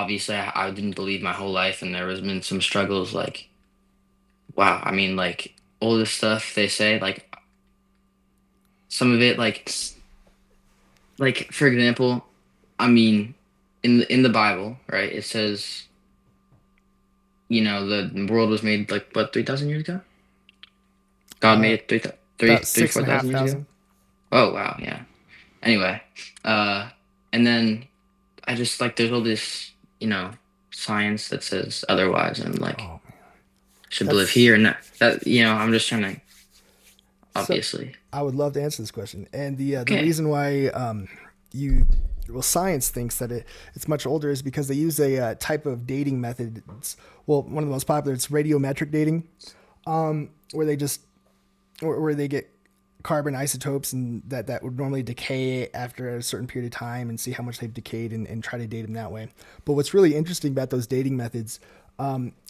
obviously I didn't believe my whole life, and there was been some struggles. Like, wow, I mean, like all this stuff they say, like some of it, like for example, I mean, in the Bible, right? It says, the world was made like what 3,000 years ago. God Uh, made it about four six and a half thousand years ago. thousand. Oh wow, yeah. Anyway, uh, and then I just like there's all this, you know, science that says otherwise, and like Oh, should believe that's here and that. I'm just trying to so. obviously. I would love to answer this question, and the Okay. reason why you well science thinks that it's much older is because they use a type of dating method. Well, one of the most popular. It's radiometric dating, where they just where they get carbon isotopes and that would normally decay after a certain period of time and see how much they've decayed and try to date them that way. But what's really interesting about those dating methods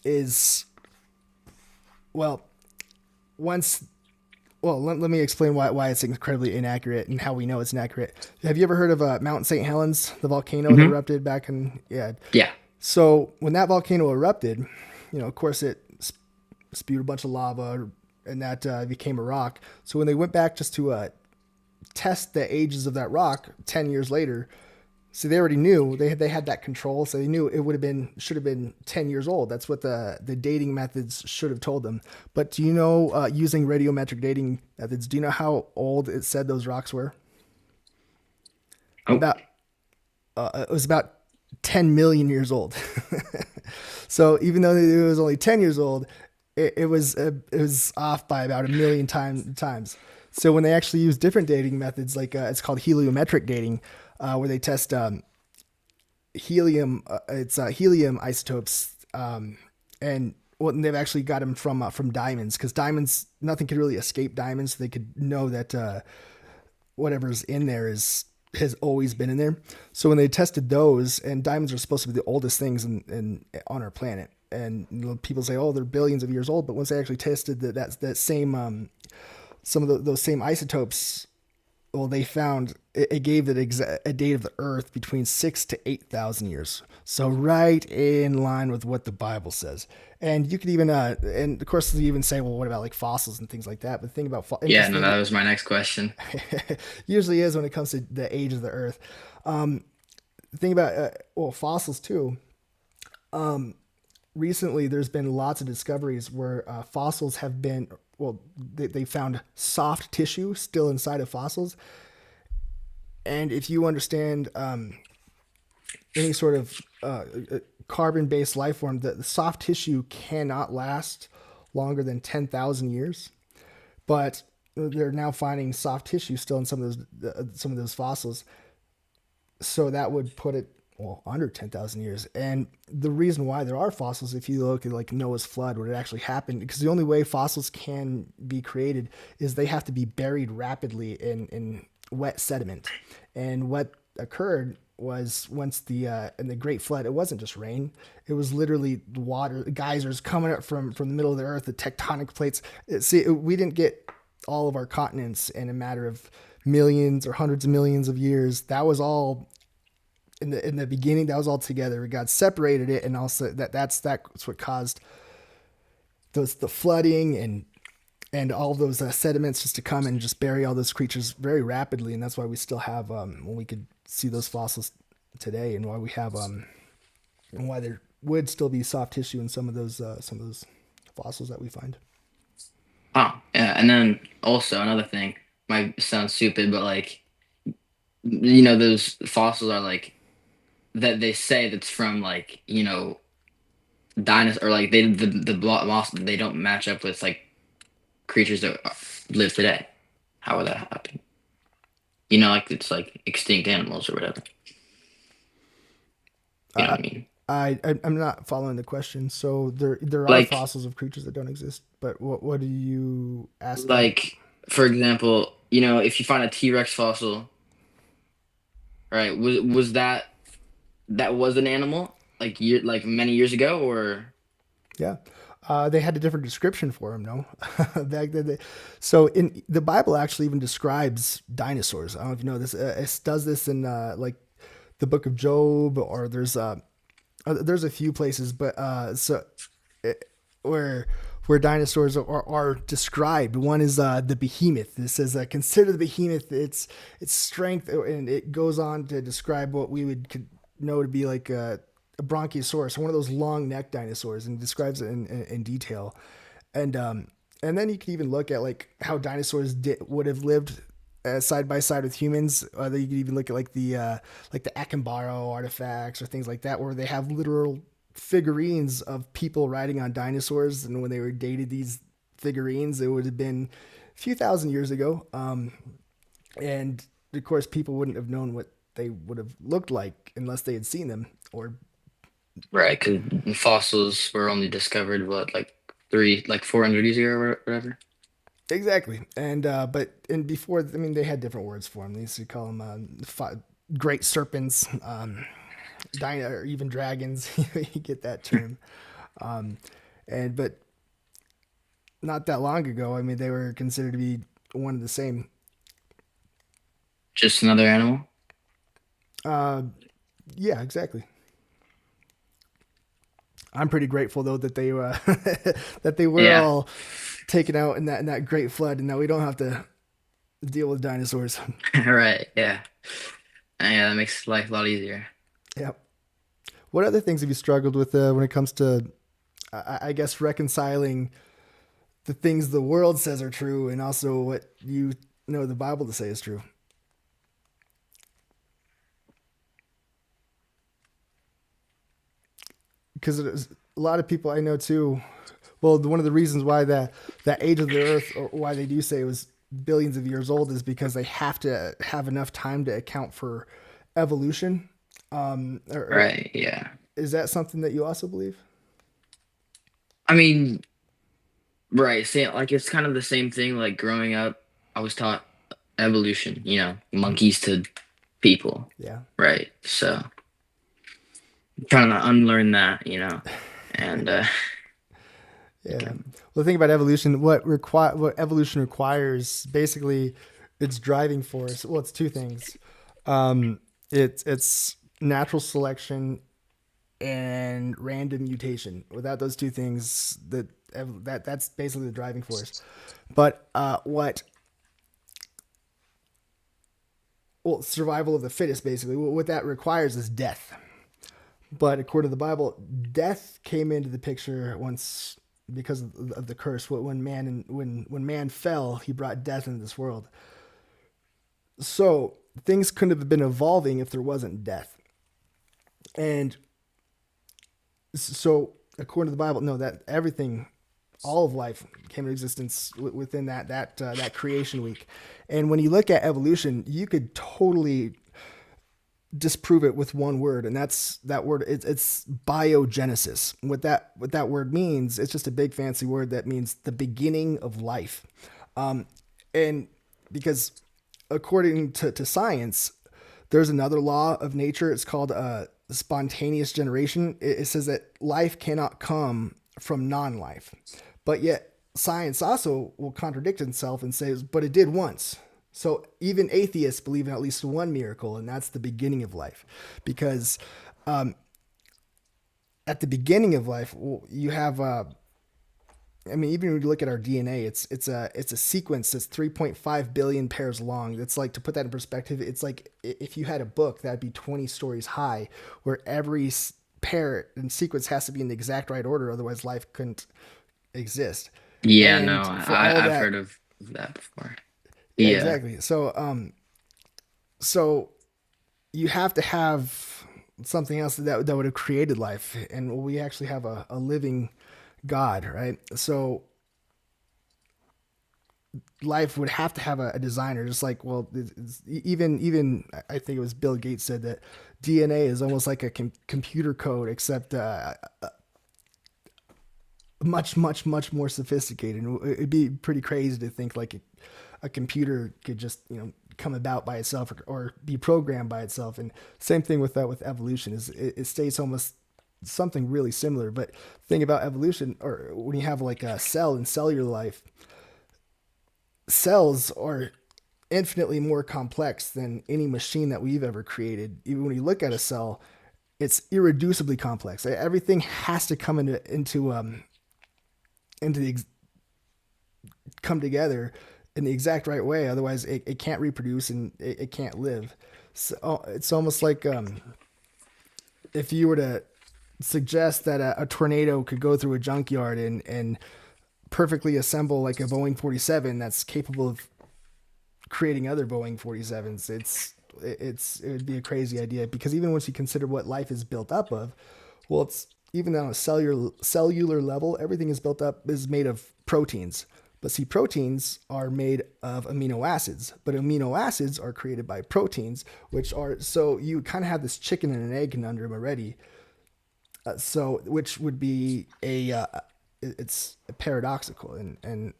is, well, once let me explain why it's incredibly inaccurate and how we know it's inaccurate. Have you ever heard of Mount St. Helens, the volcano that Hmm. erupted back in, yeah. Yeah. So when that volcano erupted, of course it spewed a bunch of lava and that became a rock. So when they went back just to test the ages of that rock 10 years later, so they already knew they had that control, so they knew it should have been 10 years old. That's what the dating methods should have told them. But do you know, using radiometric dating methods, do you know how old it said those rocks were? Oh. About It was about 10 million years old. So even though it was only 10 years old, it was off by about a million times. So when they actually use different dating methods, like it's called heliometric dating, where they test helium, it's helium isotopes, and well, they've actually got them from diamonds, because diamonds, nothing could really escape diamonds. So they could know that whatever's in there is has always been in there. So when they tested those, and diamonds are supposed to be the oldest things in on our planet, and people say, oh, they're billions of years old, but once they actually tested that same some of those same isotopes, well, they found it gave a date of the Earth between 6 to 8,000 years. So right in line with what the Bible says. And you could even, and of course, you even say, well, what about like fossils and things like that? But the thing about Yeah. No, interesting, that was my next question. usually is when it comes to the age of the Earth. The thing about fossils too. Recently, there's been lots of discoveries where fossils have been, well, they found soft tissue still inside of fossils. And if you understand any sort of carbon-based life form, the soft tissue cannot last longer than 10,000 years. But they're now finding soft tissue still in some of those fossils. So that would put it, well, under 10,000 years. And the reason why there are fossils, if you look at like Noah's flood, what it actually happened, because the only way fossils can be created is they have to be buried rapidly in wet sediment. And what occurred was, once in the Great Flood, it wasn't just rain; it was literally water, geysers coming up from the middle of the earth, the tectonic plates. We didn't get all of our continents in a matter of millions or hundreds of millions of years. That was all in the beginning. That was all together. God separated it, and also that's what caused the flooding and all those sediments just to come and just bury all those creatures very rapidly. And that's why we still have when we could see those fossils today, and why we have and why there would still be soft tissue in some of those fossils that we find. Oh, yeah. And then also another thing might sound stupid, but like those fossils are like that they say that's from like dinosaur or like they don't match up with like creatures that live today. How would that happen? Like it's like extinct animals or whatever. You know Uh, what I mean? I'm not following the question. So there are Like fossils of creatures that don't exist, but what are you asking? like for example, if you find a T-Rex fossil, right? Was that was an animal like many years ago or Yeah. They had a different description for him, no? Back then, so in the Bible actually even describes dinosaurs. I don't know if you know this. It does this in like the book of Job, or there's There's a few places, but it, where where dinosaurs are described. One is the behemoth. It says consider the behemoth its strength, and it goes on to describe what we would know to be like a bronchiosaurus, one of those long neck dinosaurs, and describes it in detail. And and then you can even look at like how dinosaurs would have lived side by side with humans. You could even look at like the Akambaro artifacts or things like that, where they have literal figurines of people riding on dinosaurs, and when they were dated these figurines, it would have been a few thousand years ago. And of course, people wouldn't have known what they would have looked like unless they had seen them. Or Right, because fossils were only discovered what, like 400 years ago or whatever. exactly. And before, I mean, they had different words for them. They used to call them great serpents, or even dragons. You get that term. Um, and but not that long ago, I mean, they were considered to be one of the same. Just another animal. Uh, yeah, exactly. I'm pretty grateful though that they that they were Yeah. all taken out in that great flood, and that we don't have to deal with dinosaurs. Right. Yeah. Yeah, that makes life a lot easier. Yep. What other things have you struggled with when it comes to, I guess, reconciling the things the world says are true and also what you know the Bible to say is true? Because a lot of people I know too. Well, one of the reasons why that age of the Earth, or why they do say it was billions of years old, is because they have to have enough time to account for evolution. Or Right. Yeah. is that something that you also believe? I mean, right. Say like it's kind of the same thing. Like growing up, I was taught evolution, Mm-hmm. monkeys to people. Yeah. Right. So trying to unlearn that, and Yeah. again, Well, the thing about evolution, what evolution requires, basically, its driving force. Well, it's two things. Um, it's natural selection and random mutation. Without those two things, that's basically the driving force. But what well, survival of the fittest, basically. What that requires is death. But according to the Bible, death came into the picture once because of the curse. When man fell, he brought death into this world. So things couldn't have been evolving if there wasn't death. And so according to the Bible, no, that everything, all of life came into existence within that creation week. And when you look at evolution, you could totally disprove it with one word, and that's that word. It's biogenesis. What that word means, it's just a big fancy word that means the beginning of life. And because according to science, there's another law of nature. It's called spontaneous generation. It says that life cannot come from non-life, but yet science also will contradict itself and says, but it did once. So even atheists believe in at least one miracle, and that's the beginning of life, because at the beginning of life, you have I mean, even when you look at our DNA, it's a sequence that's 3.5 billion pairs long. It's like, to put that in perspective, it's like if you had a book that'd be 20 stories high, where every pair and sequence has to be in the exact right order, otherwise life couldn't exist. yeah, no, And for all I've heard that, of that before. yeah, Yeah, exactly. So you have to have something else that would have created life, and we actually have a living God, right? So life would have to have a designer, just like, well, even I think it was Bill Gates said that DNA is almost like a computer code, except much more sophisticated. And it'd be pretty crazy to think like a computer could just come about by itself, or be programmed by itself. And same thing with that with evolution, is it stays almost something really similar. But the thing about evolution, or when you have like a cell in cellular life, cells are infinitely more complex than any machine that we've ever created. Even when you look at a cell, it's irreducibly complex. Everything has to come into the come together in the exact right way. Otherwise, it can't reproduce and it can't live. So it's almost like if you were to suggest that a tornado could go through a junkyard and perfectly assemble like a Boeing 47 that's capable of creating other Boeing 47s. It would be a crazy idea because even once you consider what life is built up of, well, it's even on a cellular level, everything is made of proteins. But see, proteins are made of amino acids, but amino acids are created by proteins, which are so you kind of have this chicken and an egg conundrum already. So which would be it's paradoxical, and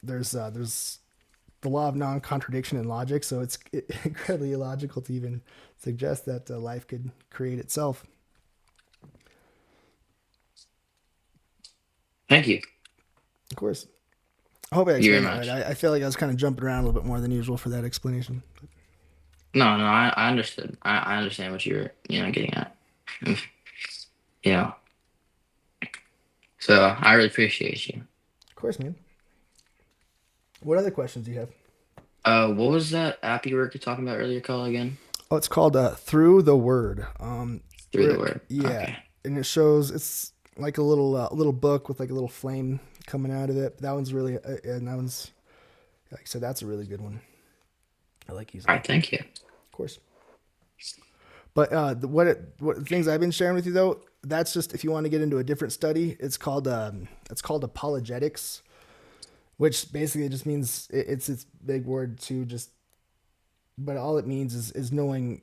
there's the law of non-contradiction in logic, so it's incredibly illogical to even suggest that life could create itself. Thank you. Of course. I hope I Thank you very explained that right. much. I feel like I was kind of jumping around a little bit more than usual for that explanation. No, no, I understood. I understand what you're, getting at. Yeah. So I really appreciate you. Of course, man. What other questions do you have? What was that app you were talking about earlier called again? Oh, it's called Through the Word. Through the word. Yeah, Okay. and it shows it's like a little book with like a little flame coming out of it. That one's really and that one's like I said, that's a really good one. I like using All that. right. Thank you. Of course. But what things I've been sharing with you though, that's just if you want to get into a different study. It's called apologetics, which basically just means it's this big word to just. But all it means is knowing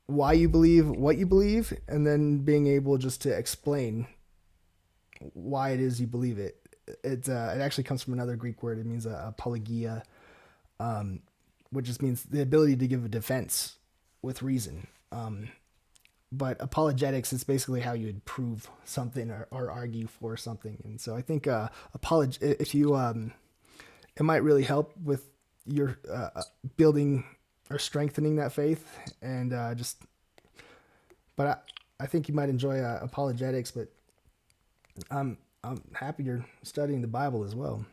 why you believe what you believe, and then being able just to explain why it is you believe it. It actually comes from another Greek word. It means apologia, which just means the ability to give a defense with reason. But apologetics is basically how you would prove something or argue for something. And so I think if you it might really help with your building or strengthening that faith and just. But I think you might enjoy apologetics. But I'm happy you're studying the Bible as well.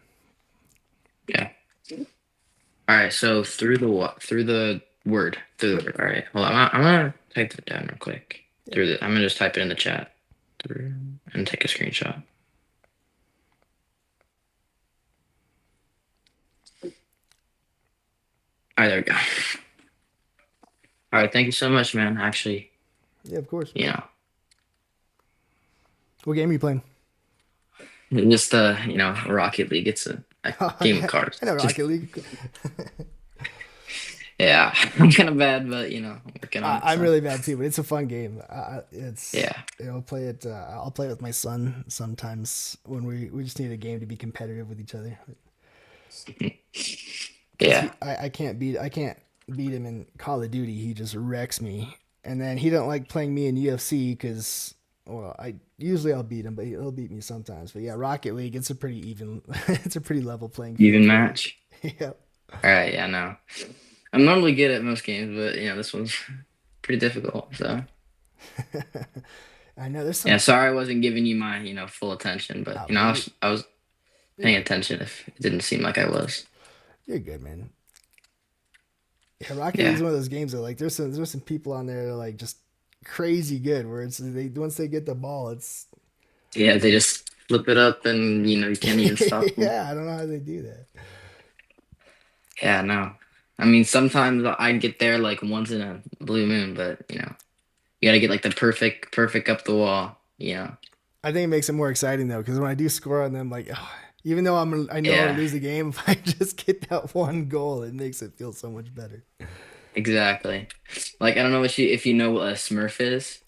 Yeah. All right. So through the what? Through the word. Through the Yep. word. All right. Hold on. I'm gonna type that down real quick. Yeah. Through the. I'm gonna just type it in the chat. Through and take a screenshot. All right. There we go. All right. Thank you so much, man. Actually, Yeah, of course. you know, What game are you playing? just Rocket League. It's a Oh, game of yeah, cards. I know Just Rocket League. yeah. I'm kind of bad, but I'm working on it. I'm So really bad too, but it's a fun game. It's yeah. play it. I'll play it with my son sometimes when we just need a game to be competitive with each other. Because Yeah. I can't beat him in Call of Duty. He just wrecks me, and then he don't like playing me in UFC because well, I'll beat him, but he'll beat me sometimes. But yeah, Rocket League, it's a pretty even, it's a pretty level playing field Even for me. match. Yeah. All right. Yeah. No. I'm normally good at most games, but this one's pretty difficult. So I know there's yeah, some. sorry I wasn't giving you my full attention, but Oh man, I was you're paying good. attention if it didn't seem like I was. You're good, man. Yeah, Rocket League is Yeah, one of those games that like there's some people on there that are like just crazy good. Where it's they once they get the ball, it's yeah, they just flip it up and you can't even stop them. yeah. I don't know how they do that. Yeah, no. I mean, sometimes I get there like once in a blue moon, but you gotta get like the perfect up the wall. I think it makes it more exciting though because when I do score on them, like even though I know I'll Yeah, lose the game, if I just get that one goal, it makes it feel so much better. exactly. Like I don't know if you know what a Smurf is.